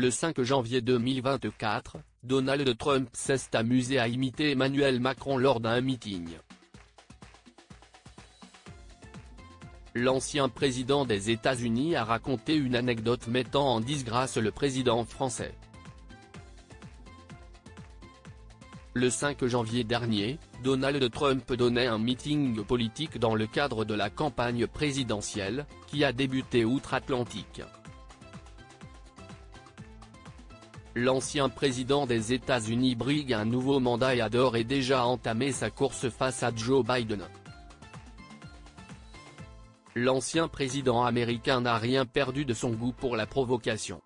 Le 5 janvier 2024, Donald Trump s'est amusé à imiter Emmanuel Macron lors d'un meeting. L'ancien président des États-Unis a raconté une anecdote mettant en disgrâce le président français. Le 5 janvier dernier, Donald Trump donnait un meeting politique dans le cadre de la campagne présidentielle, qui a débuté outre-Atlantique. L'ancien président des États-Unis brigue un nouveau mandat et a d'ores et déjà entamé sa course face à Joe Biden. L'ancien président américain n'a rien perdu de son goût pour la provocation.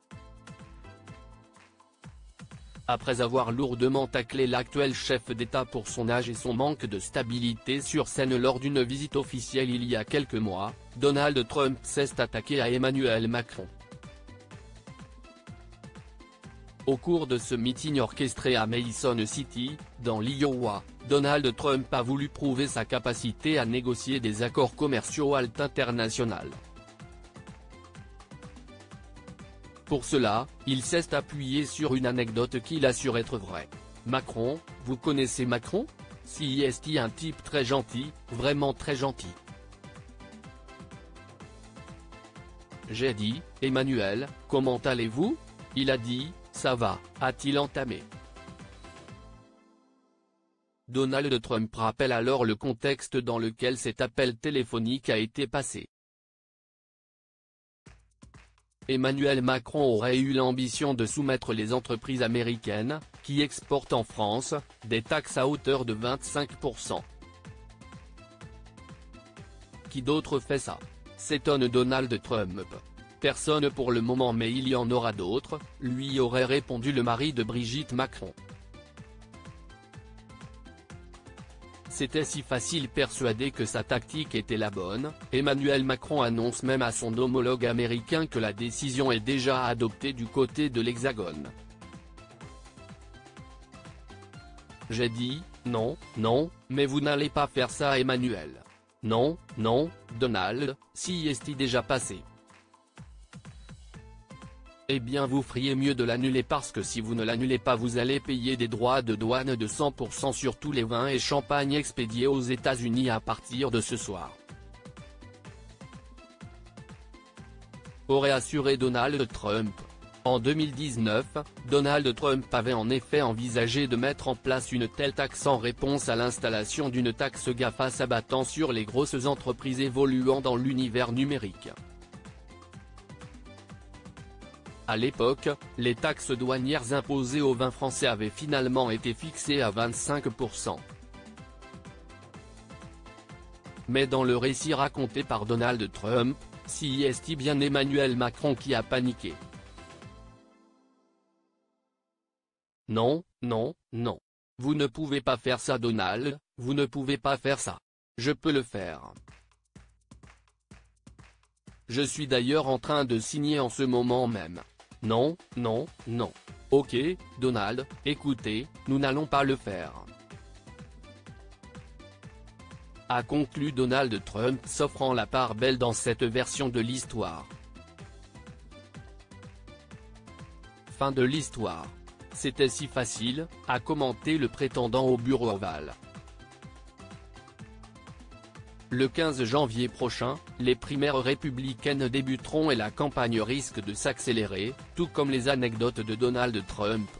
Après avoir lourdement taclé l'actuel chef d'État pour son âge et son manque de stabilité sur scène lors d'une visite officielle il y a quelques mois, Donald Trump s'est attaqué à Emmanuel Macron. Au cours de ce meeting orchestré à Mason City, dans l'Iowa, Donald Trump a voulu prouver sa capacité à négocier des accords commerciaux internationaux. Pour cela, il s'est appuyé sur une anecdote qu'il assure être vraie. Macron, vous connaissez Macron? Si est un type très gentil, vraiment très gentil. J'ai dit, Emmanuel, comment allez-vous? Il a dit, ça va, a-t-il entamé. Donald Trump rappelle alors le contexte dans lequel cet appel téléphonique a été passé. Emmanuel Macron aurait eu l'ambition de soumettre les entreprises américaines, qui exportent en France, des taxes à hauteur de 25%. Qui d'autre fait ça? S'étonne Donald Trump. Personne pour le moment, mais il y en aura d'autres, lui aurait répondu le mari de Brigitte Macron. C'était si facile. Persuadé que sa tactique était la bonne, Emmanuel Macron annonce même à son homologue américain que la décision est déjà adoptée du côté de l'Hexagone. J'ai dit, non, non, mais vous n'allez pas faire ça Emmanuel. Non, non, Donald, si est déjà passé. Eh bien vous feriez mieux de l'annuler parce que si vous ne l'annulez pas vous allez payer des droits de douane de 100% sur tous les vins et champagnes expédiés aux États-Unis à partir de ce soir. Aurait assuré Donald Trump. En 2019, Donald Trump avait en effet envisagé de mettre en place une telle taxe en réponse à l'installation d'une taxe GAFA s'abattant sur les grosses entreprises évoluant dans l'univers numérique. À l'époque, les taxes douanières imposées aux vins français avaient finalement été fixées à 25%. Mais dans le récit raconté par Donald Trump, si est bien Emmanuel Macron qui a paniqué. Non, non, non. Vous ne pouvez pas faire ça Donald, vous ne pouvez pas faire ça. Je peux le faire. Je suis d'ailleurs en train de signer en ce moment même. Non, non, non. Ok, Donald, écoutez, nous n'allons pas le faire. A conclu Donald Trump, s'offrant la part belle dans cette version de l'histoire. Fin de l'histoire. C'était si facile, a commenté le prétendant au bureau ovale. Le 15 janvier prochain, les primaires républicaines débuteront et la campagne risque de s'accélérer, tout comme les anecdotes de Donald Trump.